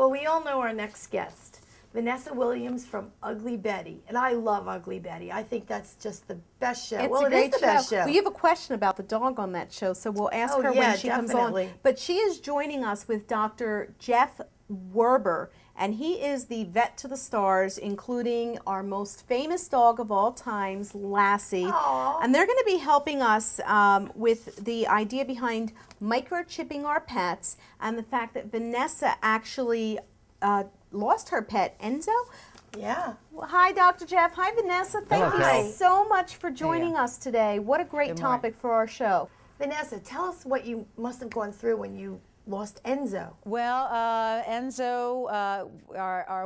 Well, we all know our next guest, Vanessa WIlliams from Ugly Betty. And I love Ugly Betty. I think that's just the best show. It's well, it is the best show. Well, you have a question about the dog on that show, so we'll ask her when she comes on. But she is joining us with Dr. Jeff Werber, and he is the vet to the stars, including our most famous dog of all times, Lassie. Aww. And they're going to be helping us with the idea behind microchipping our pets and the fact that Vanessa actually lost her pet, Enzo. Yeah. Well, hi, Dr. Jeff. Hi, Vanessa. Thank you so much for joining us today. What a great topic for our show. Vanessa, tell us what you must have gone through when you lost Enzo. Well, Enzo,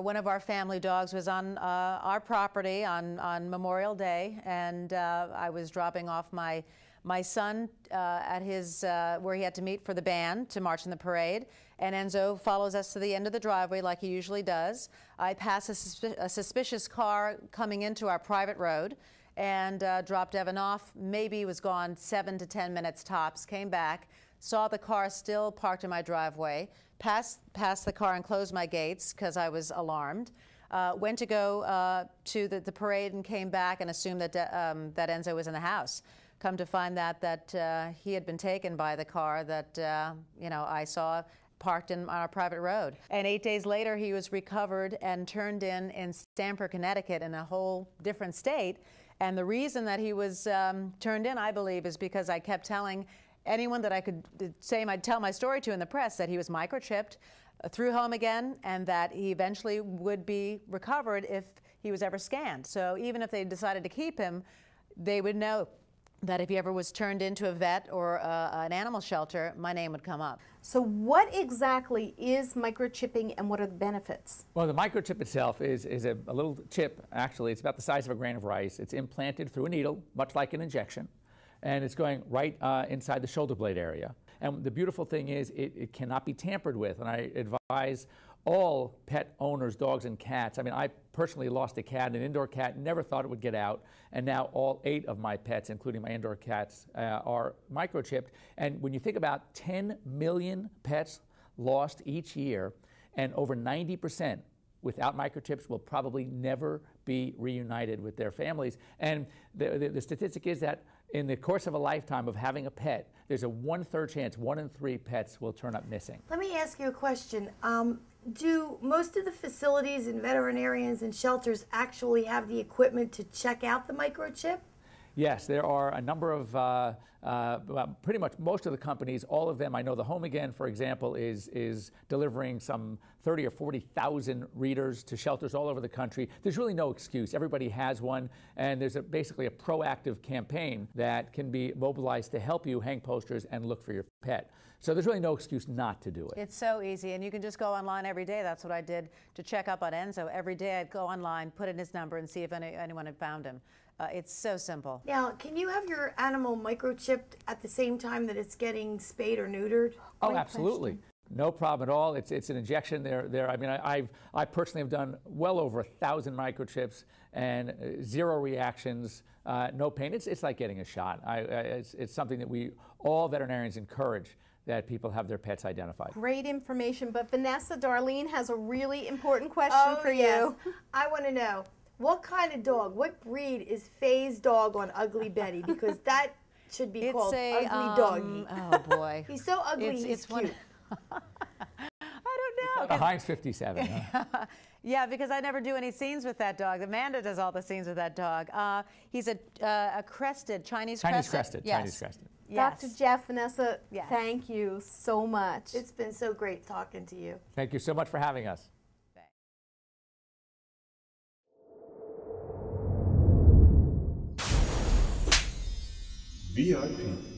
one of our family dogs, was on our property on Memorial Day, and I was dropping off my son at his where he had to meet for the band to march in the parade, and Enzo follows us to the end of the driveway like he usually does. I pass a suspicious car coming into our private road and dropped Evan off. Maybe he was gone 7 to 10 minutes tops, came back, saw the car still parked in my driveway, passed the car and closed my gates because I was alarmed. Went to go to the parade and came back and assumed that that Enzo was in the house. Come to find that he had been taken by the car that I saw parked on our private road. And 8 days later, he was recovered and turned in Stamford, Connecticut, in a whole different state. And the reason that he was turned in, I believe, is because I kept telling anyone that I could tell my story to in the press that he was microchipped, threw home again, and that he eventually would be recovered if he was ever scanned. So even if they decided to keep him, they would know that if he ever was turned into a vet or an animal shelter, my name would come up. So what exactly is microchipping and what are the benefits? Well, the microchip itself is a little chip. Actually, it's about the size of a grain of rice. It's implanted through a needle, much like an injection, and it's going right inside the shoulder blade area. And the beautiful thing is it cannot be tampered with, and I advise all pet owners, dogs and cats. I mean, I personally lost a cat, an indoor cat, never thought it would get out, and now all 8 of my pets, including my indoor cats, are microchipped. And when you think about 10 million pets lost each year, and over 90% without microchips will probably never be reunited with their families. And the statistic is that in the course of a lifetime of having a pet, there's a 1/3 chance 1 in 3 pets will turn up missing. Let me ask you a question. Do most of the facilities and veterinarians and shelters actually have the equipment to check out the microchip? Yes, there are a number of, well, pretty much most of the companies, all of them. I know the Home Again, for example, is delivering some 30 or 40,000 readers to shelters all over the country. There's really no excuse. Everybody has one, and there's basically a proactive campaign that can be mobilized to help you hang posters and look for your pet. So there's really no excuse not to do it. It's so easy, and you can just go online every day. That's what I did to check up on Enzo. Every day I'd go online, put in his number, and see if anyone had found him. It's so simple. Now, can you have your animal microchipped at the same time that it's getting spayed or neutered? Oh, absolutely. No problem at all. It's an injection. I mean, I personally have done well over 1,000 microchips and 0 reactions, no pain. It's like getting a shot. It's something that all veterinarians encourage, that people have their pets identified. Great information, but Vanessa, Darlene has a really important question for you. I want to know, what kind of dog, what breed is Faye's dog on Ugly Betty? Because that should be called Ugly Doggy. Oh boy. He's so ugly, he's cute. I don't know. Heinz 57. Huh? Yeah, because I never do any scenes with that dog. Amanda does all the scenes with that dog. He's a crested, Chinese crested. Yes. Chinese crested. Yes. Dr. Jeff, Vanessa, thank you so much. It's been so great talking to you. Thank you so much for having us. VIP.